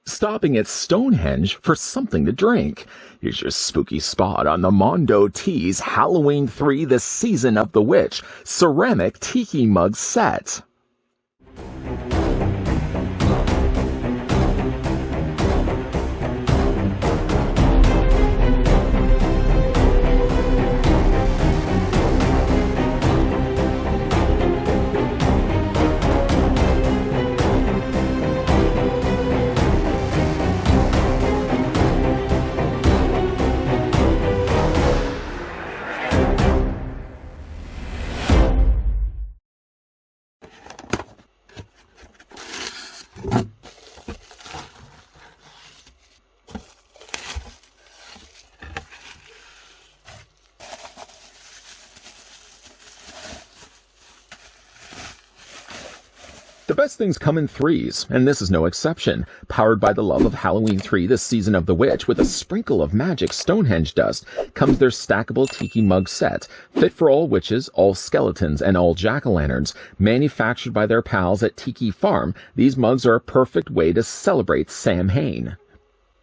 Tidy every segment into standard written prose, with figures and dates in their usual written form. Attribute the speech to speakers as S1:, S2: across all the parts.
S1: stopping at Stonehenge for something to drink. Here's your spooky spot on the Mondo Teas Halloween 3 The Season of the Witch ceramic tiki mug set. The best things come in threes, and this is no exception. Powered by the love of Halloween 3, the Season of the Witch, with a sprinkle of magic Stonehenge dust, comes their stackable tiki mug set, fit for all witches, all skeletons, and all jack-o'-lanterns. Manufactured by their pals at Tiki Farm, these mugs are a perfect way to celebrate Samhain.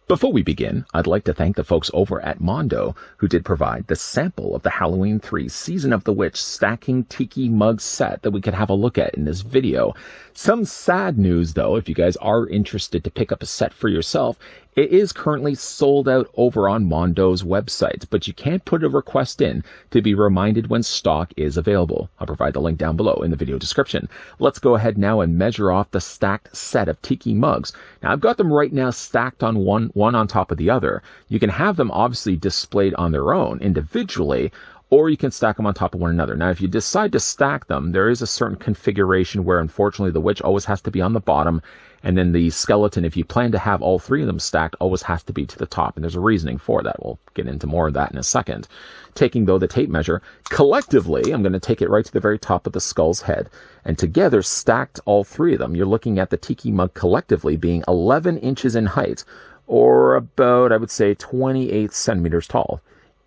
S1: Before we begin, I'd like to thank the folks over at Mondo who did provide the sample of the Halloween 3 Season of the Witch stacking tiki mug set that we could have a look at in this video. Some sad news though, if you guys are interested to pick up a set for yourself, it is currently sold out over on Mondo's website, but you can put a request in to be reminded when stock is available. I'll provide the link down below in the video description. Let's go ahead now and measure off the stacked set of tiki mugs. Now I've got them right now stacked on one on top of the other. You can have them obviously displayed on their own individually, or you can stack them on top of one another. Now, if you decide to stack them, there is a certain configuration where, unfortunately, the witch always has to be on the bottom, and then the skeleton, if you plan to have all three of them stacked, always has to be to the top, and there's a reasoning for that. We'll get into more of that in a second. Taking, though, the tape measure, collectively, I'm going to take it right to the very top of the skull's head, and together, stacked all three of them, you're looking at the tiki mug collectively being 11 inches in height, or about, I would say, 28 centimeters tall.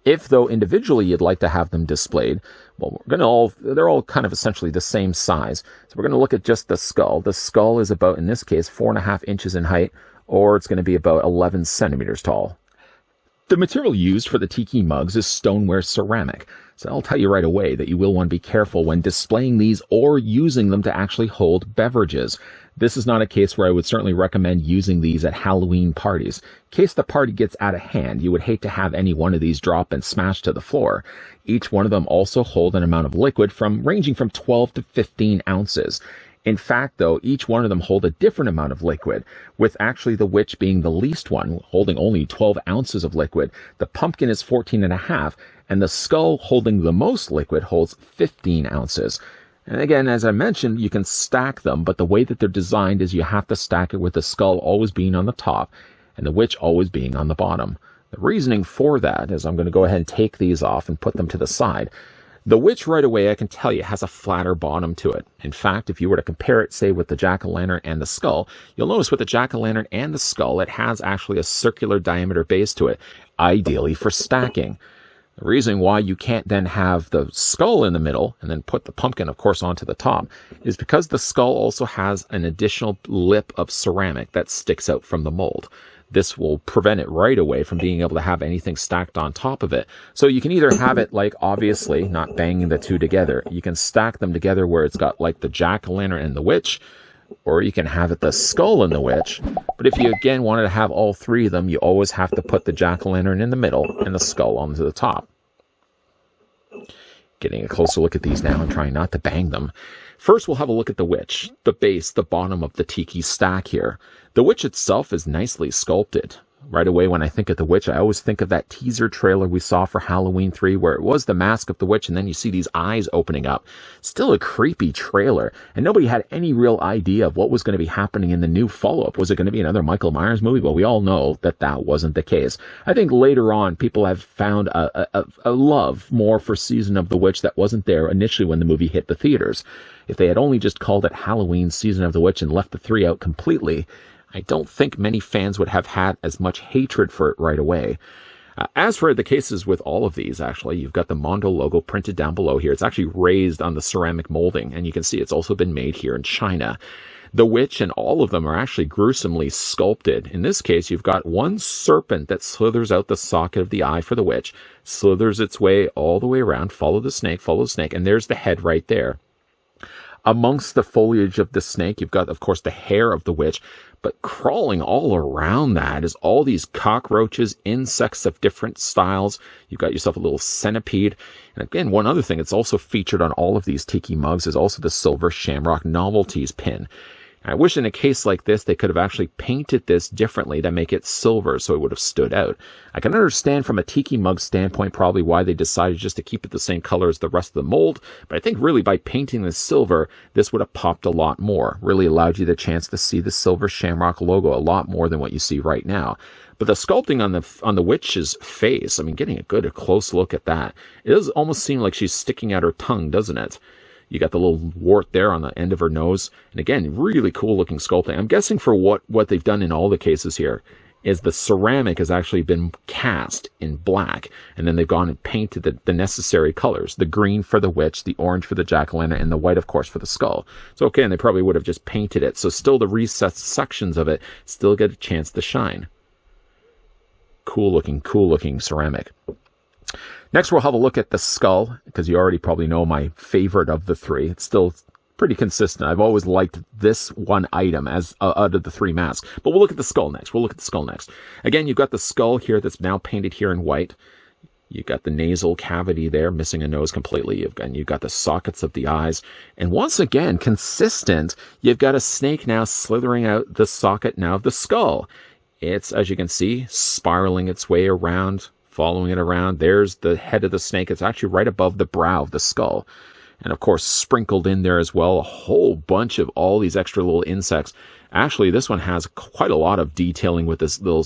S1: If, though, individually you'd like to have them displayed, well, they're all kind of essentially the same size. So we're going to look at just the skull. The skull is about, in this case, 4.5 inches in height, or it's going to be about 11 centimeters tall. The material used for the tiki mugs is stoneware ceramic. So I'll tell you right away that you will want to be careful when displaying these or using them to actually hold beverages. This is not a case where I would certainly recommend using these at Halloween parties. In case the party gets out of hand, you would hate to have any one of these drop and smash to the floor. Each one of them also hold an amount of liquid ranging from 12 to 15 ounces. In fact, though, each one of them hold a different amount of liquid, with actually the witch being the least one, holding only 12 ounces of liquid. The pumpkin is 14.5, and the skull, holding the most liquid, holds 15 ounces. And again, as I mentioned, you can stack them, but the way that they're designed is you have to stack it with the skull always being on the top and the witch always being on the bottom. The reasoning for that is I'm going to go ahead and take these off and put them to the side. The witch, right away, I can tell you, has a flatter bottom to it. In fact, if you were to compare it, say, with the jack-o'-lantern and the skull, you'll notice with the jack-o'-lantern and the skull, it has actually a circular diameter base to it, ideally for stacking. The reason why you can't then have the skull in the middle and then put the pumpkin, of course, onto the top is because the skull also has an additional lip of ceramic that sticks out from the mold. This will prevent it right away from being able to have anything stacked on top of it. So you can either have it like, obviously, not banging the two together. You can stack them together where it's got like the jack-o'-lantern and the witch, or you can have it the skull and the witch. But if you, again, wanted to have all three of them, you always have to put the jack-o'-lantern in the middle and the skull onto the top. Getting a closer look at these now and trying not to bang them. First, we'll have a look at the witch, the base, the bottom of the tiki stack here. The witch itself is nicely sculpted. Right away, when I think of the witch, I always think of that teaser trailer we saw for Halloween 3, where it was the mask of the witch, and then you see these eyes opening up. Still a creepy trailer, and nobody had any real idea of what was going to be happening in the new follow-up. Was it going to be another Michael Myers movie? Well, we all know that that wasn't the case. I think later on, people have found a love more for Season of the Witch that wasn't there initially when the movie hit the theaters. If they had only just called it Halloween Season of the Witch and left the 3 out completely, I don't think many fans would have had as much hatred for it right away. As for the cases with all of these, actually, you've got the Mondo logo printed down below here. It's actually raised on the ceramic molding, and you can see it's also been made here in China. The witch and all of them are actually gruesomely sculpted. In this case, you've got one serpent that slithers out the socket of the eye for the witch, slithers its way all the way around, follow the snake, and there's the head right there. Amongst the foliage of the snake, you've got, of course, the hair of the witch, but crawling all around that is all these cockroaches, insects of different styles. You've got yourself a little centipede. And again, one other thing that's also featured on all of these tiki mugs is also the silver Shamrock Novelties pin. I wish in a case like this, they could have actually painted this differently to make it silver so it would have stood out. I can understand from a tiki mug standpoint probably why they decided just to keep it the same color as the rest of the mold, but I think really by painting this silver, this would have popped a lot more. Really allowed you the chance to see the silver Shamrock logo a lot more than what you see right now. But the sculpting on the witch's face, I mean, getting a close look at that, it does almost seem like she's sticking out her tongue, doesn't it? You got the little wart there on the end of her nose. And again, really cool looking sculpting. I'm guessing for what they've done in all the cases here is the ceramic has actually been cast in black. And then they've gone and painted the necessary colors. The green for the witch, the orange for the jack-o'-lantern, and the white, of course, for the skull. So, okay, and they probably would have just painted it. So still the recessed sections of it still get a chance to shine. Cool looking ceramic. Next, we'll have a look at the skull, because you already probably know my favorite of the three. It's still pretty consistent. I've always liked this one item as out of the three masks. But we'll look at the skull next. Again, you've got the skull here that's now painted here in white. You've got the nasal cavity there, missing a nose completely. You've got the sockets of the eyes. And once again, consistent, you've got a snake now slithering out the socket now of the skull. It's, as you can see, spiraling its way around, following it around. There's the head of the snake. It's actually right above the brow of the skull. And of course, sprinkled in there as well, a whole bunch of all these extra little insects. Actually, this one has quite a lot of detailing with this little,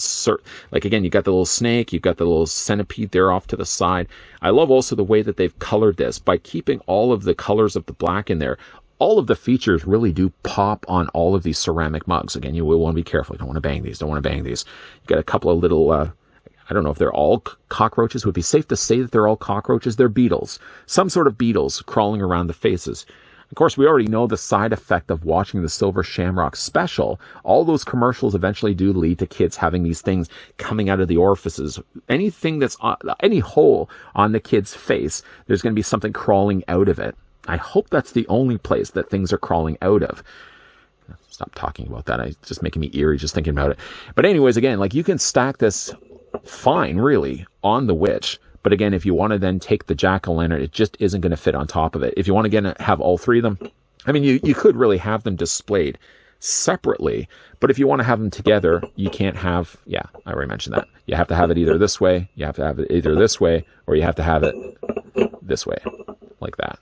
S1: like again, you got the little snake, you've got the little centipede there off to the side. I love also the way that they've colored this by keeping all of the colors of the black in there. All of the features really do pop on all of these ceramic mugs. Again, you will want to be careful. You don't want to bang these. You've got a couple of little, I don't know if they're all cockroaches. It would be safe to say that they're all cockroaches. They're beetles. Some sort of beetles crawling around the faces. Of course, we already know the side effect of watching the Silver Shamrock special. All those commercials eventually do lead to kids having these things coming out of the orifices. Anything that's any hole on the kid's face, there's going to be something crawling out of it. I hope that's the only place that things are crawling out of. Stop talking about that. It's just making me eerie just thinking about it. But anyways, again, like you can stack this fine, really, on the witch. But again, if you want to then take the jack-o'-lantern, it just isn't going to fit on top of it. If you want to have all three of them, I mean, you could really have them displayed separately. But if you want to have them together, you can't have, yeah, I already mentioned that. You have to have it either this way, you have to have it either this way, or you have to have it this way, like that.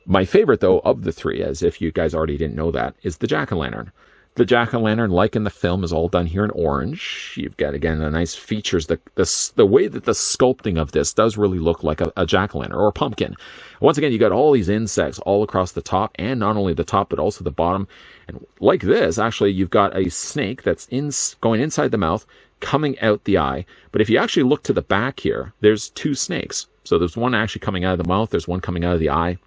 S1: My favorite, though, of the three, as if you guys already didn't know that, is the jack-o'-lantern. The jack-o'-lantern, like in the film, is all done here in orange. You've got, again, the nice features. The way that the sculpting of this does really look like a jack-o'-lantern or a pumpkin. Once again, you got all these insects all across the top, and not only the top, but also the bottom. And like this, actually, you've got a snake that's going inside the mouth, coming out the eye. But if you actually look to the back here, there's two snakes. So there's one actually coming out of the mouth, there's one coming out of the eye.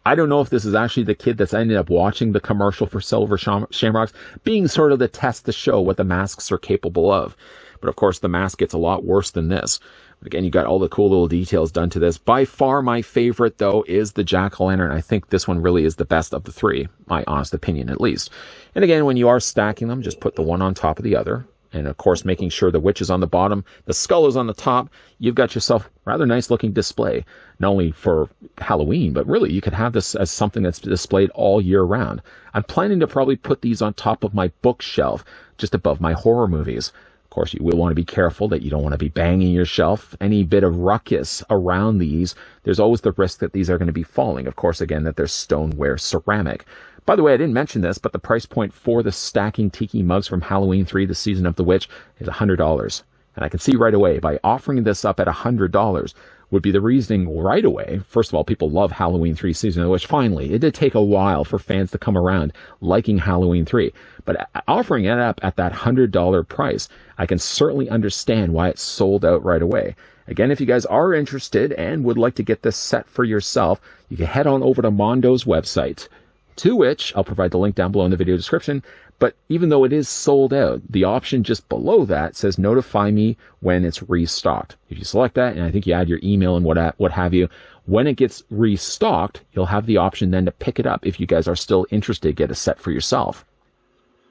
S1: I don't know if this is actually the kid that's ended up watching the commercial for Silver Shamrocks, being sort of the test to show what the masks are capable of. But of course, the mask gets a lot worse than this. But again, you got all the cool little details done to this. By far, my favorite, though, is the jack-o'-lantern. I think this one really is the best of the three, my honest opinion, at least. And again, when you are stacking them, just put the one on top of the other. And of course, making sure the witch is on the bottom, the skull is on the top. You've got yourself a rather nice looking display, not only for Halloween, but really you could have this as something that's displayed all year round. I'm planning to probably put these on top of my bookshelf, just above my horror movies. Of course, you will want to be careful that you don't want to be banging your shelf. Any bit of ruckus around these, there's always the risk that these are going to be falling. Of course, again, that they're stoneware ceramic. By the way, I didn't mention this, but the price point for the stacking tiki mugs from Halloween 3, the Season of the Witch, is $100. And I can see right away, by offering this up at $100, would be the reasoning right away. First of all, people love Halloween 3 Season of the Witch. Finally, it did take a while for fans to come around liking Halloween 3. But offering it up at that $100 price, I can certainly understand why it's sold out right away. Again, if you guys are interested and would like to get this set for yourself, you can head on over to Mondo's website, To which I'll provide the link down below in the video description. But even though it is sold out, the option just below that says notify me when it's restocked. If you select that, and I think you add your email and what have you, when it gets restocked, you'll have the option then to pick it up if you guys are still interested, get a set for yourself.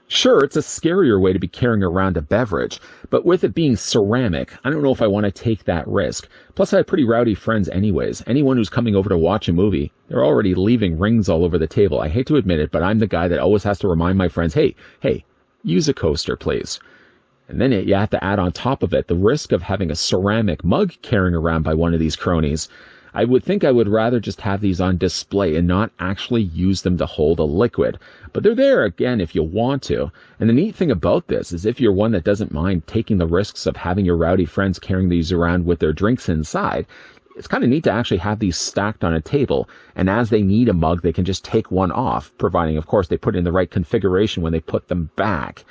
S1: Sure, it's a scarier way to be carrying around a beverage, but with it being ceramic, I don't know if I want to take that risk. Plus, I have pretty rowdy friends anyways. Anyone who's coming over to watch a movie, they're already leaving rings all over the table. I hate to admit it, but I'm the guy that always has to remind my friends, hey, use a coaster, please. And then you have to add on top of it the risk of having a ceramic mug carrying around by one of these cronies. I would think I would rather just have these on display and not actually use them to hold a liquid. But they're there, again, if you want to. And the neat thing about this is if you're one that doesn't mind taking the risks of having your rowdy friends carrying these around with their drinks inside, it's kind of neat to actually have these stacked on a table. And as they need a mug, they can just take one off, providing, of course, they put it in the right configuration when they put them back.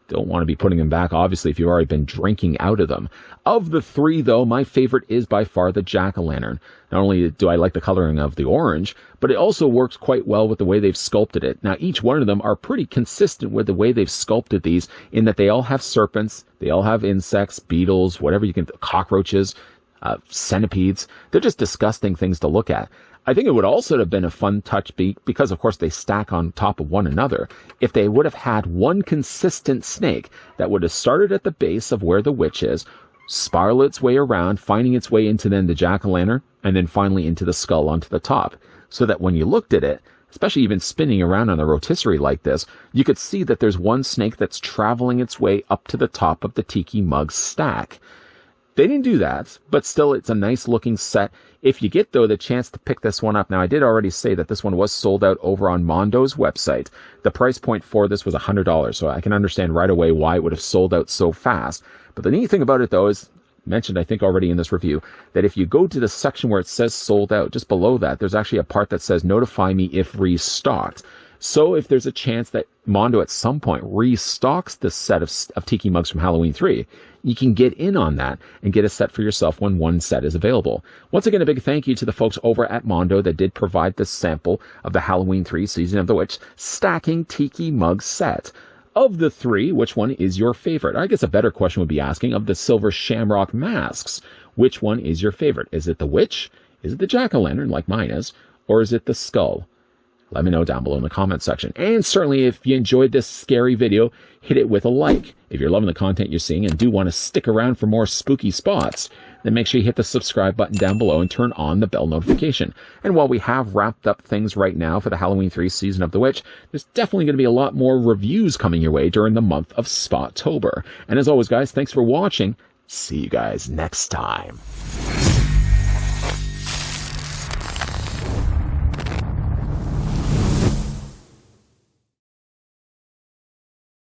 S1: Don't want to be putting them back, obviously, if you've already been drinking out of them. Of the three, though, my favorite is by far the jack-o'-lantern. Not only do I like the coloring of the orange, but it also works quite well with the way they've sculpted it. Now, each one of them are pretty consistent with the way they've sculpted these, in that they all have serpents, they all have insects, beetles, whatever you can, cockroaches, centipedes. They're just disgusting things to look at. I think it would also have been a fun touch because, of course, they stack on top of one another, if they would have had one consistent snake that would have started at the base of where the witch is, spiral its way around, finding its way into then the jack-o'-lantern, and then finally into the skull onto the top, so that when you looked at it, especially even spinning around on a rotisserie like this, you could see that there's one snake that's traveling its way up to the top of the tiki mug stack. They didn't do that, but still it's a nice looking set. If you get, though, the chance to pick this one up, now I did already say that this one was sold out over on Mondo's website. The price point for this was $100, so I can understand right away why it would have sold out so fast. But the neat thing about it, though, is mentioned, I think, already in this review, that if you go to the section where it says sold out, just below that, there's actually a part that says notify me if restocked. So if there's a chance that Mondo at some point restocks this set of Tiki mugs from Halloween 3, you can get in on that and get a set for yourself when one set is available. Once again, a big thank you to the folks over at Mondo that did provide this sample of the Halloween 3 Season of the Witch stacking Tiki mug set. Of the three, which one is your favorite? I guess a better question would be asking, of the silver Shamrock masks, which one is your favorite? Is it the witch? Is it the jack-o'-lantern, like mine is? Or is it the skull? Let me know down below in the comment section. And certainly, if you enjoyed this scary video, hit it with a like. If you're loving the content you're seeing and do want to stick around for more spooky spots, then make sure you hit the subscribe button down below and turn on the bell notification. And while we have wrapped up things right now for the Halloween 3 Season of the Witch, there's definitely going to be a lot more reviews coming your way during the month of Spottober. And as always, guys, thanks for watching. See you guys next time.